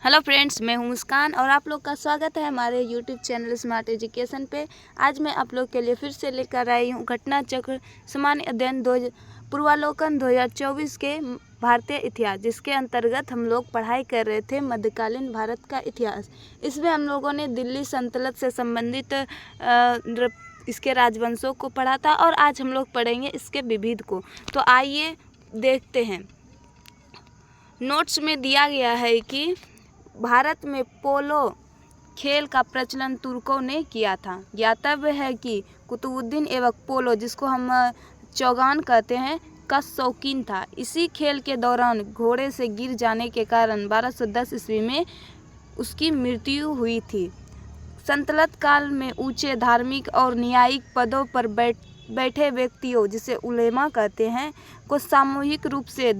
Hello friends, मैं हूं मुस्कान और आप लोग का स्वागत है हमारे यूट्यूब चैनल स्मार्ट एजुकेशन पे। आज मैं आप लोग के लिए फिर से लेकर आई हूं घटना चक्र सामान्य अध्ययन पूर्वावलोकन 2024 के भारतीय इतिहास, जिसके अंतर्गत हम लोग पढ़ाई कर रहे थे मध्यकालीन भारत का इतिहास। इसमें हम लोगों ने दिल्ली सल्तनत से संबंधित इसके राजवंशों को पढ़ा था और आज हम लोग पढ़ेंगे इसके विविध को। तो आइए देखते हैं। नोट्स में दिया गया है कि भारत में पोलो खेल का प्रचलन तुर्कों ने किया था। ज्ञातव्य है कि कुतुबुद्दीन एवं पोलो, जिसको हम चौगान कहते हैं, का शौकीन था। इसी खेल के दौरान घोड़े से गिर जाने के कारण 1210 ईस्वी में उसकी मृत्यु हुई थी। सल्तनत काल में ऊंचे धार्मिक और न्यायिक पदों पर बैठे व्यक्तियों, जिसे उलेमा कहते हैं, को सामूहिक रूप से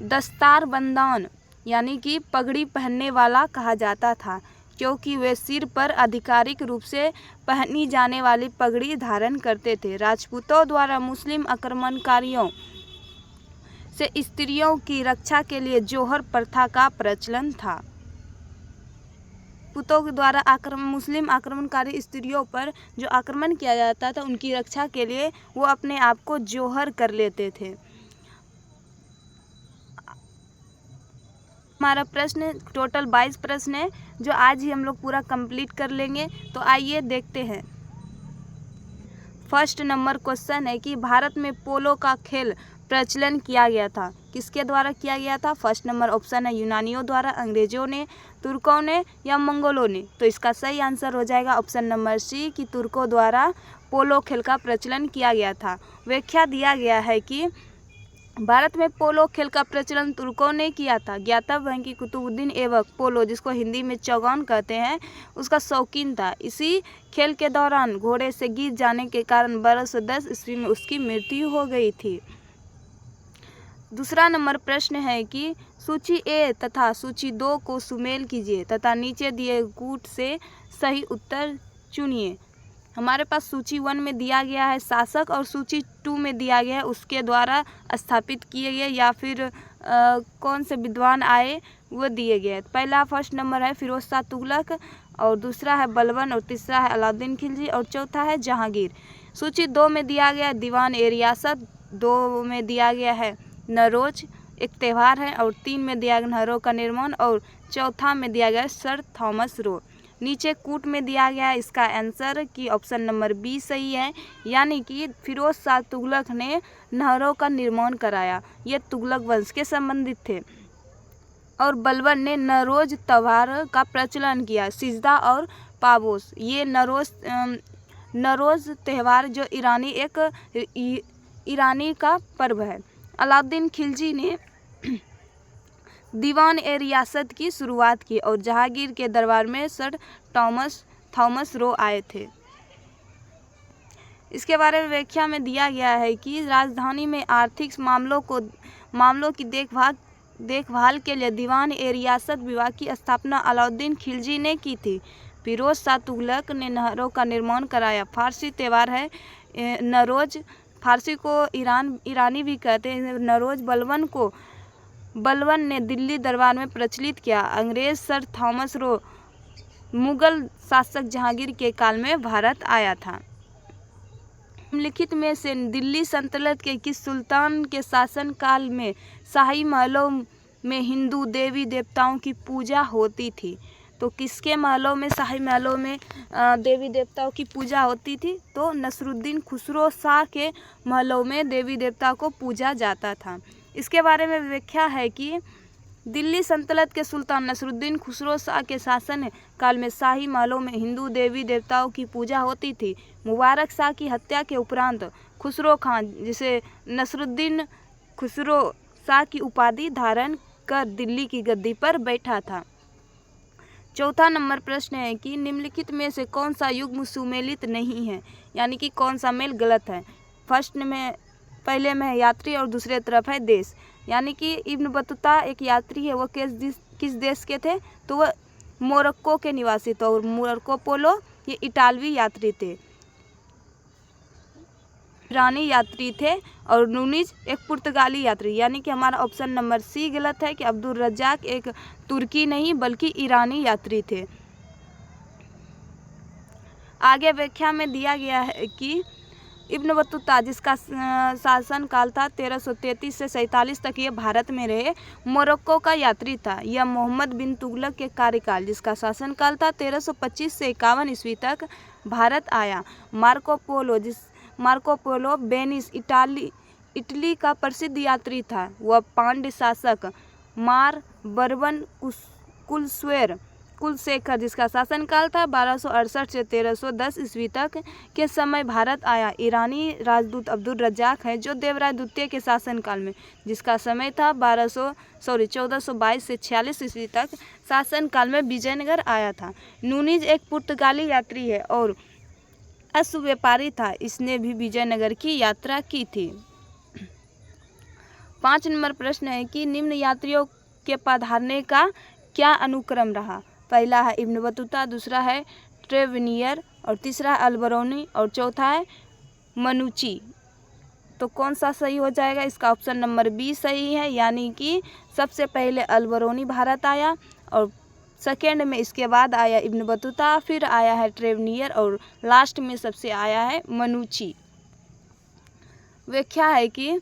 दस्तारबंदान यानी कि पगड़ी पहनने वाला कहा जाता था, क्योंकि वे सिर पर आधिकारिक रूप से पहनी जाने वाली पगड़ी धारण करते थे। राजपूतों द्वारा मुस्लिम आक्रमणकारियों से स्त्रियों की रक्षा के लिए जोहर प्रथा का प्रचलन था। राजपूतों के द्वारा मुस्लिम आक्रमणकारी स्त्रियों पर जो आक्रमण किया जाता था, उनकी रक्षा के लिए वो अपने आप को जोहर कर लेते थे। हमारा प्रश्न टोटल 22 प्रश्न है, जो आज ही हम लोग पूरा कंप्लीट कर लेंगे। तो आइए देखते हैं। फर्स्ट नंबर क्वेश्चन है कि भारत में पोलो का खेल प्रचलन किया गया था, किसके द्वारा किया गया था? फर्स्ट नंबर ऑप्शन है यूनानियों द्वारा, अंग्रेजों ने, तुर्कों ने या मंगोलों ने। तो इसका सही आंसर हो जाएगा ऑप्शन नंबर सी कि तुर्कों द्वारा पोलो खेल का प्रचलन किया गया था। व्याख्या दिया गया है कि भारत में पोलो खेल का प्रचलन तुर्कों ने किया था। ज्ञातव्य है कि कुतुबुद्दीन एवं पोलो, जिसको हिंदी में चौगान कहते हैं, उसका शौकीन था। इसी खेल के दौरान घोड़े से गिर जाने के कारण 1210 ईस्वी में उसकी मृत्यु हो गई थी। दूसरा नंबर प्रश्न है कि सूची ए तथा सूची 2 को सुमेल कीजिए तथा नीचे दिए कूट से सही उत्तर चुनिए। हमारे पास सूची 1 में दिया गया है शासक और सूची 2 में दिया गया है उसके द्वारा स्थापित किए गए या फिर कौन से विद्वान आए वो दिए गए। पहला फर्स्ट नंबर है फिरोज शाह तुगलक, और दूसरा है बलबन, और तीसरा है अलाउद्दीन खिलजी, और चौथा है जहांगीर। सूची 2 में दिया गया है दीवान ए रियासत, 2 में दिया गया है नरोज एक त्यौहार है, और 3 में दिया गया नहरों का निर्माण, और चौथा में दिया गया सर थॉमस रो। नीचे कूट में दिया गया है इसका आंसर कि ऑप्शन नंबर बी सही है, यानी कि फिरोज शाह तुगलक ने नहरों का निर्माण कराया। ये तुगलक वंश के संबंधित थे। और बलबन ने नरोज त्यौहार का प्रचलन किया। सिजदा और पाबोस, ये नरोज त्यौहार जो ईरानी का पर्व है। अलाउद्दीन खिलजी ने दीवान ए रियासत की शुरुआत की और जहांगीर के दरबार में सर थॉमस रो आए थे। इसके बारे में व्याख्या में दिया गया है कि राजधानी में आर्थिक मामलों की देखभाल के लिए दीवान ए रियासत विभाग की स्थापना अलाउद्दीन खिलजी ने की थी। फिरोज शाह तुगलक ने नहरों का निर्माण कराया। फारसी त्यौहार है नरोज, फारसी को ईरानी भी कहते हैं। नरोज बलबन ने दिल्ली दरबार में प्रचलित किया। अंग्रेज सर थॉमस रो मुगल शासक जहांगीर के काल में भारत आया था। निम्नलिखित में से दिल्ली सल्तनत के किस सुल्तान के शासन काल में शाही महलों में हिंदू देवी देवताओं की पूजा होती थी? तो किसके महलों में, शाही महलों में देवी देवताओं की पूजा होती थी? तो नसरुद्दीन खुसरो शाह के महलों में देवी देवता को पूजा जाता था। इसके बारे में व्याख्या है कि दिल्ली सल्तनत के सुल्तान नसरुद्दीन खुसरो शाह के शासन काल में शाही महलों में हिंदू देवी देवताओं की पूजा होती थी। मुबारक शाह की हत्या के उपरांत खुसरो खान, जिसे नसरुद्दीन खुसरो शाह की उपाधि धारण कर दिल्ली की गद्दी पर बैठा था। चौथा नंबर प्रश्न है कि निम्नलिखित में से कौन सा युग्म सुमेलित नहीं है, यानी कि कौन सा मेल गलत है? फर्स्ट में पहले में है यात्री और दूसरे तरफ है देश, यानी कि इब्न बतूता एक यात्री है। वो किस देश के थे? तो वह मोरक्को के निवासी थे, और मार्को पोलो ये इटालवी यात्री थे। ईरानी यात्री थे और नूनीज एक पुर्तगाली यात्री, यानी कि हमारा ऑप्शन नंबर सी गलत है कि अब्दुल रज्जाक एक तुर्की नहीं बल्कि ईरानी यात्री थे। आगे व्याख्या में दिया गया है कि इब्न बतूता, जिसका शासन काल था 1333 से 47 तक, ये भारत में रहे, मोरक्को का यात्री था। यह मोहम्मद बिन तुगलक के कार्यकाल, जिसका शासन काल था 1325 से 51 ईस्वी तक, भारत आया। मार्को पोलो वेनिस इटली का प्रसिद्ध यात्री था। वह पांड्य शासक मार बर्बन कुलशेखर, जिसका शासनकाल था 1268 से 1310 ईस्वी तक, के समय भारत आया। ईरानी राजदूत अब्दुल रज्जाक है, जो देवराय द्वितीय के शासनकाल में, जिसका समय था 1422 से 46 ईस्वी तक, शासनकाल में विजयनगर आया था। नूनीज एक पुर्तगाली यात्री है और अश्व व्यापारी था। इसने भी विजयनगर की यात्रा की थी। 5 नंबर प्रश्न है कि निम्न यात्रियों के पधारने का क्या अनुक्रम रहा। पहला है इब्न बतूता, दूसरा है ट्रेवेनियर और तीसरा है अलबरूनी और चौथा है मनुची। तो कौन सा सही हो जाएगा? इसका ऑप्शन नंबर बी सही है, यानी कि सबसे पहले अलबरूनी भारत आया और सेकेंड में इसके बाद आया इब्न बतूता, फिर आया है ट्रेवेनियर और लास्ट में सबसे आया है मनुची। व्याख्या है कि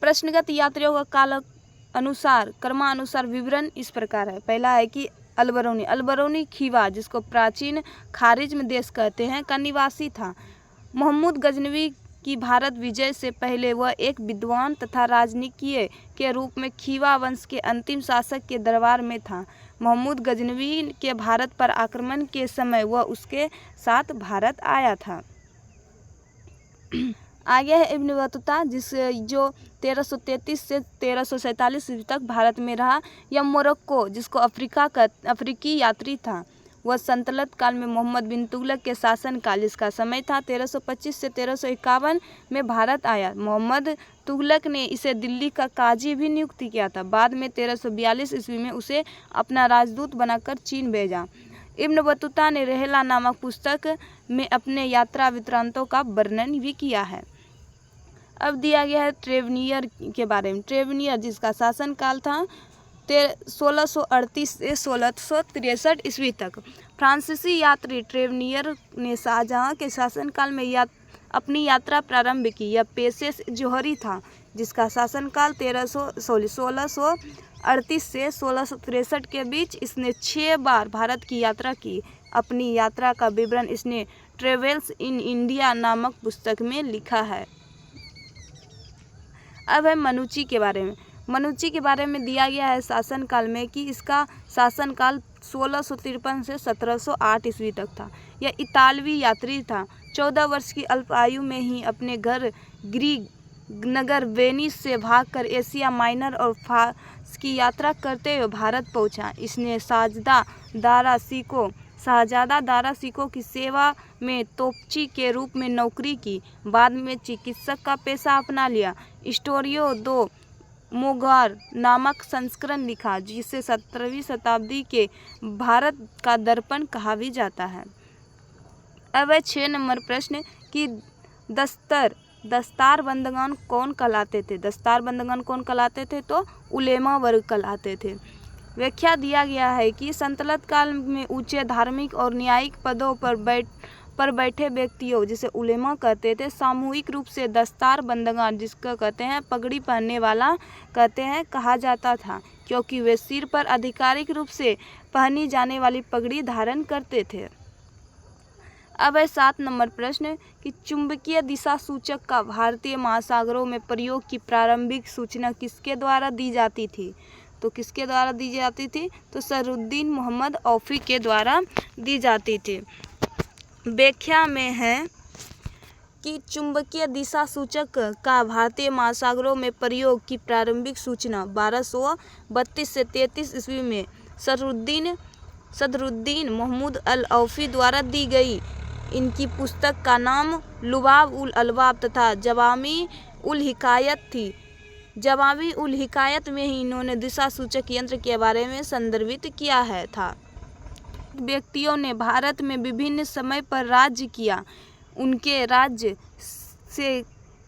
प्रश्नगत यात्रियों का काल अनुसार क्रमानुसार विवरण इस प्रकार है। पहला है कि अलबरूनी खीवा, जिसको प्राचीन खारिज देश कहते हैं, का निवासी था। महमूद गजनवी की भारत विजय से पहले वह एक विद्वान तथा राजनीतिज्ञ के रूप में खीवा वंश के अंतिम शासक के दरबार में था। महमूद गजनवी के भारत पर आक्रमण के समय वह उसके साथ भारत आया था। आगे है इब्न बतूता, जो 1333 से 1347 ईस्वी तक भारत में रहा। यह मोरक्को, जिसको अफ्रीकी यात्री था। वह सल्तनत काल में मोहम्मद बिन तुगलक के शासनकाल, जिसका समय था 1325 से 1351 में भारत आया। मोहम्मद तुगलक ने इसे दिल्ली का काजी भी नियुक्त किया था। बाद में 1342 ईस्वी में उसे अपना राजदूत बनाकर चीन भेजा। इब्न बतूता ने रहला नामक पुस्तक में अपने यात्रा वृत्तांतों का वर्णन भी किया है। अब दिया गया है ट्रेवेनियर के बारे में। ट्रेवेनियर, जिसका शासनकाल था 1638 से 1663 ईस्वी तक, फ्रांसीसी यात्री ट्रेवेनियर ने शाहजहां के शासनकाल में अपनी यात्रा प्रारंभ की। यह पेशे से जौहरी था, जिसका शासनकाल 1638 से 1663 के बीच। इसने 6 बार भारत की यात्रा की। अपनी यात्रा का विवरण इसने ट्रेवल्स इन इंडिया नामक पुस्तक में लिखा है। अब है मनुची के बारे में। मनुची के बारे में दिया गया है शासनकाल में कि इसका शासनकाल 1653 से 1708 ईस्वी तक था। यह इतालवी यात्री था। 14 वर्ष की अल्प आयु में ही अपने घर ग्रीक नगर वेनिस से भागकर एशिया माइनर और फारस की यात्रा करते हुए भारत पहुंचा। इसने शाहजादा दारा सिको की सेवा में तोपची के रूप में नौकरी की। बाद में चिकित्सक का पेशा अपना लिया। स्टोरियो दो मोगार नामक संस्करण लिखा, जिसे 17वीं शताब्दी के भारत का दर्पण कहा भी जाता है। अब है 6 नंबर प्रश्न कि दस्तार बंदगान कौन कहलाते थे। दस्तार बंदगान कौन कहलाते थे? तो उलेमा वर्ग कहलाते थे। व्याख्या दिया गया है कि सल्तनत काल में ऊंचे धार्मिक और न्यायिक पदों पर बैठे व्यक्तियों, जिसे उलेमा कहते थे, सामूहिक रूप से दस्तार बंदगान, जिसको कहते हैं पगड़ी पहनने वाला कहते हैं, कहा जाता था, क्योंकि वे सिर पर आधिकारिक रूप से पहनी जाने वाली पगड़ी धारण करते थे। अब है 7 नंबर प्रश्न कि चुंबकीय दिशा सूचक का भारतीय महासागरों में प्रयोग की प्रारंभिक सूचना किसके द्वारा दी जाती थी। तो किसके द्वारा दी जाती थी? तो सरुद्दीन मोहम्मद औफी के द्वारा दी जाती थी। व्याख्या में है कि चुंबकीय दिशा सूचक का भारतीय महासागरों में प्रयोग की प्रारंभिक सूचना 1232 से 33 ईस्वी में सदरुद्दीन महमूद अल औफी द्वारा दी गई। इनकी पुस्तक का नाम लुबाब उल अलबाब तथा जवामी उल हिकायत थी। जवामी उल हिकायत में ही इन्होंने दिशा सूचक यंत्र के बारे में संदर्भित किया है था। व्यक्तियों ने भारत में विभिन्न समय पर राज्य किया। उनके राज्य से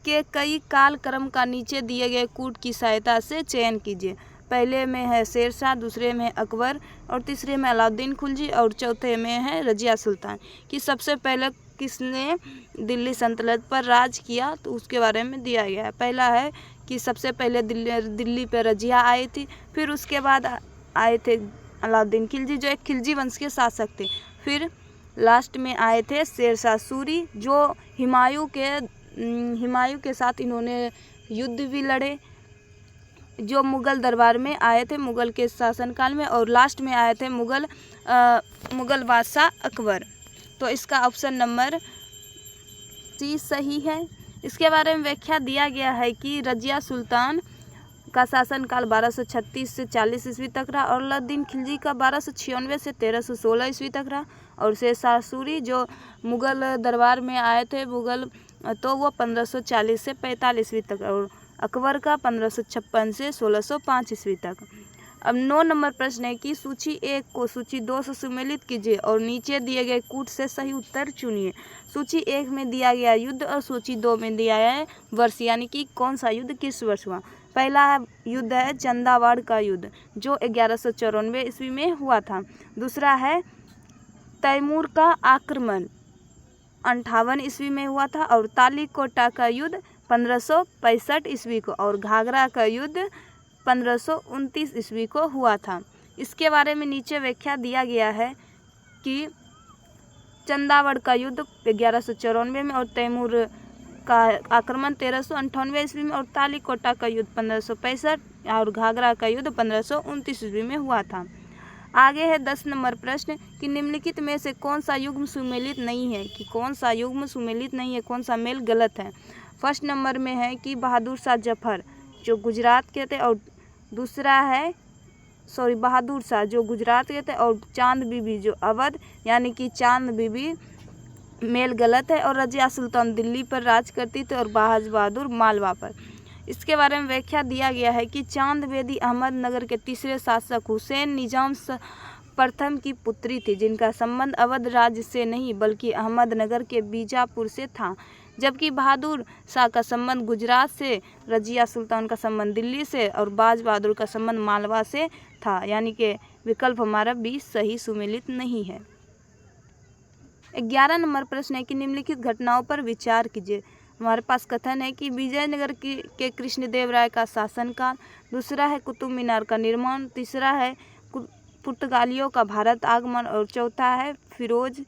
के कई कालक्रम का नीचे दिए गए कूट की सहायता से चयन कीजिए। पहले में है शेरशाह, दूसरे में अकबर और तीसरे में अलाउद्दीन खिलजी और चौथे में है रजिया सुल्तान। कि सबसे पहले किसने दिल्ली सल्तनत पर राज किया, तो उसके बारे में दिया गया है। पहला है कि सबसे पहले दिल्ली पर रजिया आई थी, फिर उसके बाद आए थे अलाउद्दीन खिलजी जो एक खिलजी वंश के शासक थे। फिर लास्ट में आए थे शेरशाह सूरी जो हुमायूं के साथ इन्होंने युद्ध भी लड़े, जो मुग़ल दरबार में आए थे मुग़ल के शासनकाल में। और लास्ट में आए थे मुग़ल बादशाह अकबर। तो इसका ऑप्शन नंबर सी सही है। इसके बारे में व्याख्या दिया गया है कि रजिया सुल्तान का शासनकाल 1236 से 40 ईस्वी तक रहा और अलाउद्दीन खिलजी का 1296 से 1316 ईस्वी तक रहा। और शेरशाह सूरी जो मुग़ल दरबार में आए थे तो वो 1540 से 45 ईस्वी तक, और अकबर का 1556 से 1605 ईस्वी तक। अब 9 नंबर प्रश्न है कि सूची 1 को सूची 2 से सुमेलित कीजिए और नीचे दिए गए कूट से सही उत्तर चुनिए। सूची 1 में दिया गया युद्ध और सूची 2 में दिया गया है वर्ष, यानी कि कौन सा युद्ध किस वर्ष हुआ। पहला युद्ध है चंदावाड़ का युद्ध जो 1194 ईस्वी में हुआ था। दूसरा है तैमूर का आक्रमण 58 ईस्वी में हुआ था। और तालीकोटा का युद्ध 1565 ईस्वी को, और घाघरा का युद्ध 1529 ईस्वी को हुआ था। इसके बारे में नीचे व्याख्या दिया गया है कि चंदावड़ का युद्ध 1194 में और तैमूर का आक्रमण 1398 ईस्वी में और तालीकोटा का युद्ध 1565 और घाघरा का युद्ध 1529 ईस्वी में हुआ था। आगे है 10 नंबर प्रश्न कि निम्नलिखित में से कौन सा युग्म सुमेलित नहीं है, कि कौन सा युग्म सुमेलित नहीं है, कौन सा मेल गलत है। फर्स्ट नंबर में है कि बहादुर शाह जफर जो गुजरात के थे, और दूसरा है बहादुर शाह जो गुजरात के थे, और चांद बीबी जो अवध यानी कि चांद बीबी मेल गलत है। और रजिया सुल्तान दिल्ली पर राज करती थी और बाज बहादुर मालवा पर। इसके बारे में व्याख्या दिया गया है कि चांद बेदी अहमदनगर के तीसरे शासक हुसैन निजाम प्रथम की पुत्री थी, जिनका संबंध अवध राज्य से नहीं बल्कि अहमदनगर के बीजापुर से था। जबकि बहादुर शाह का संबंध गुजरात से, रजिया सुल्तान का संबंध दिल्ली से और बाज बहादुर का संबंध मालवा से था, यानी कि विकल्प हमारा बी सही सुमेलित नहीं है। 11 नंबर प्रश्न है कि निम्नलिखित घटनाओं पर विचार कीजिए। हमारे पास कथन है कि विजयनगर के कृष्णदेव राय का शासनकाल, दूसरा है कुतुब मीनार का निर्माण, तीसरा है पुर्तगालियों का भारत आगमन और चौथा है फिरोज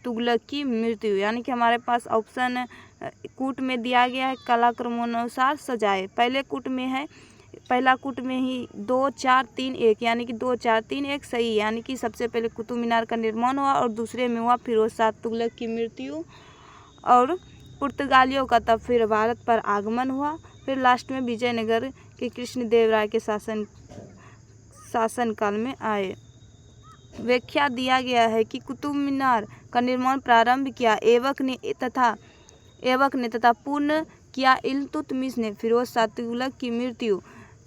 तुगलक की मृत्यु। यानी कि हमारे पास ऑप्शन कूट में दिया गया है कालक्रमानुसार सजाए। पहला कूट में ही 2 4 3 1 यानी कि 2 4 3 1 सही, यानी कि सबसे पहले कुतुब मीनार का निर्माण हुआ और दूसरे में हुआ फिरोज शाह तुगलक की मृत्यु और पुर्तगालियों का तब फिर भारत पर आगमन हुआ। फिर लास्ट में विजयनगर के कृष्णदेव राय के शासनकाल में आए। व्याख्या दिया गया है कि कुतुब मीनार का निर्माण प्रारंभ किया ऐबक ने तथा पूर्ण किया इल्तुतमिश ने। फिरोज शाह तुगलक की मृत्यु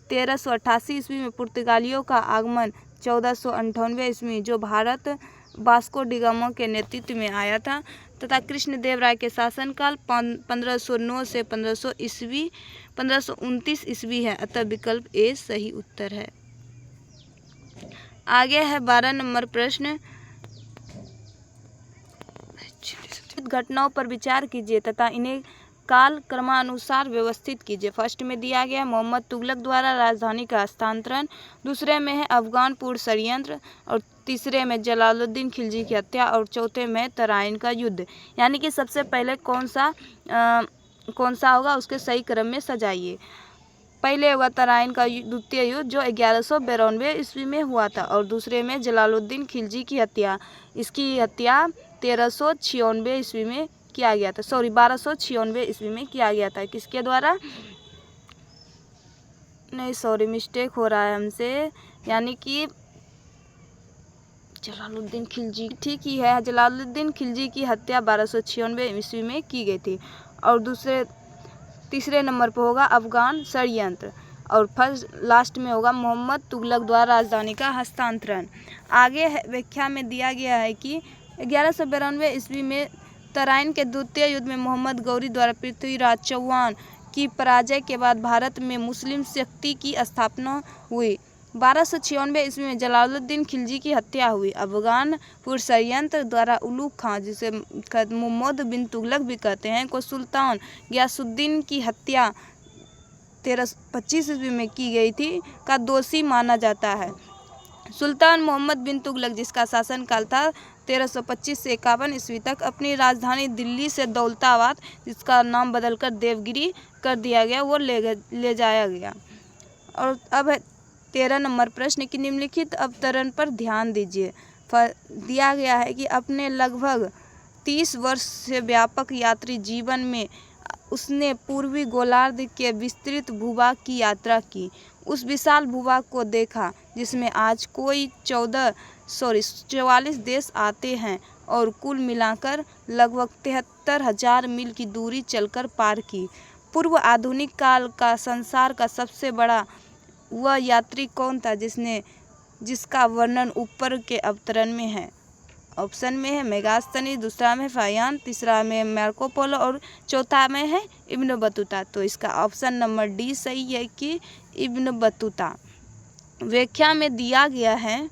1388 ईस्वी में, पुर्तगालियों का आगमन 1498 ईस्वी जो भारत वास्को डी गामा के नेतृत्व में आया था, तथा कृष्णदेव राय के शासनकाल 1509 से 1529 ईस्वी है। अतः विकल्प ए सही उत्तर है। आगे है 12 नंबर प्रश्न, घटनाओं पर विचार कीजिए तथा इन्हें काल क्रमानुसार व्यवस्थित कीजिए। फर्स्ट में दिया गया मोहम्मद तुगलक द्वारा राजधानी का हस्तांतरण, दूसरे में है अफगान पूर्व षड्यंत्र और तीसरे में जलालुद्दीन खिलजी की हत्या और चौथे में तराइन का युद्ध। यानी कि सबसे पहले कौन सा होगा उसके सही क्रम में सजाइए। पहले हुआ तराइन का द्वितीय युद्ध जो 1192 ईस्वी में हुआ था और दूसरे में जलालुद्दीन खिलजी की हत्या। इसकी हत्या 1396 ईस्वी में किया गया था, 1296 ईस्वी में किया गया था। किसके द्वारा? नहीं मिस्टेक हो रहा है हमसे, यानी कि जलालुद्दीन खिलजी, ठीक ही है। जलालुद्दीन खिलजी की हत्या 1296 ईस्वी में की गई थी। और तीसरे नंबर पर होगा अफगान षड्यंत्र और लास्ट में होगा मोहम्मद तुगलक द्वारा राजधानी का हस्तांतरण। आगे व्याख्या में दिया गया है कि 1192 ईस्वी में तराइन के द्वितीय युद्ध में मोहम्मद गौरी द्वारा पृथ्वीराज चौहान की पराजय के बाद भारत में मुस्लिम शक्ति की स्थापना हुई। 1296 ईस्वी में जलालुद्दीन खिलजी की हत्या हुई। अफगान पुरषयंत्र द्वारा उलुग खां, जिसे मुहम्मद बिन तुगलक भी कहते हैं, को सुल्तान गयासुद्दीन की हत्या 1325 ईस्वी में की गई थी का दोषी माना जाता है। सुल्तान मोहम्मद बिन तुगलक, जिसका शासनकाल था 1325 से 51 ईस्वी तक, अपनी राजधानी दिल्ली से दौलताबाद, जिसका नाम बदलकर देवगिरी कर दिया गया, वो ले जाया गया। और अब 13 नंबर प्रश्न की निम्नलिखित अवतरण पर ध्यान दीजिए। दिया गया है कि अपने लगभग 30 वर्ष से व्यापक यात्री जीवन में उसने पूर्वी गोलार्ध के विस्तृत भूभाग की यात्रा की। उस विशाल भूभाग को देखा जिसमें आज कोई 44 देश आते हैं और कुल मिलाकर लगभग 73,000 मील की दूरी चलकर पार की। पूर्व आधुनिक काल का संसार का सबसे बड़ा वह यात्री कौन था जिसका वर्णन ऊपर के अवतरण में है? ऑप्शन में है मेगास्थनीज, दूसरा में फाहियान, तीसरा में मार्को पोलो और चौथा में है इब्न बतूता। तो इसका ऑप्शन नंबर डी सही है कि इब्न बतूता। व्याख्या में दिया गया है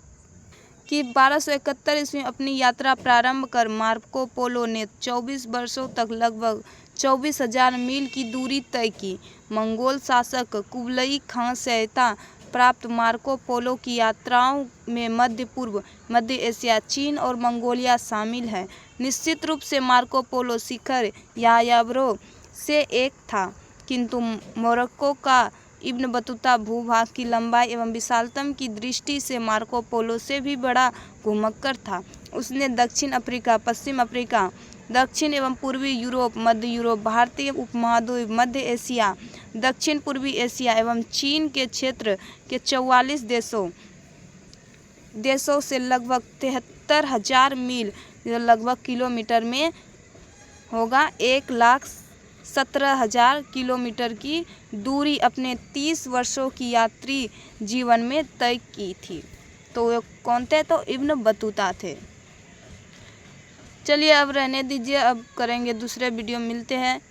कि 1271 ईस्वी में अपनी यात्रा प्रारंभ कर मार्को पोलो ने 24 वर्षों तक लगभग 24,000 मील की दूरी तय की। मंगोल शासक कुबलई खां से सहायता प्राप्त मार्को पोलो की यात्राओं में मध्य पूर्व, मध्य एशिया, चीन और मंगोलिया शामिल है। निश्चित रूप से मार्को पोलो शिखर यायावरो से एक था, किंतु मोरक्को का इब्न बतूता भूभाग की लंबाई एवं विशालतम की दृष्टि से मार्को पोलो से भी बड़ा घुमक्कर था। उसने दक्षिण अफ्रीका, पश्चिम अफ्रीका, दक्षिण एवं पूर्वी यूरोप, मध्य यूरोप, भारतीय उपमहाद्वीप, मध्य एशिया, दक्षिण पूर्वी एशिया एवं चीन के क्षेत्र के 44 देशों से लगभग 73,000 मील, लगभग किलोमीटर में होगा 1,17,000 किलोमीटर की दूरी अपने 30 वर्षों की यात्री जीवन में तय की थी। तो वे कौन थे? तो इब्न बतूता थे। चलिए अब रहने दीजिए, अब करेंगे दूसरे वीडियो। मिलते हैं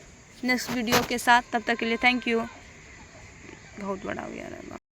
नेक्स्ट वीडियो के साथ, तब तक के लिए थैंक यू। बहुत बड़ा हो गया।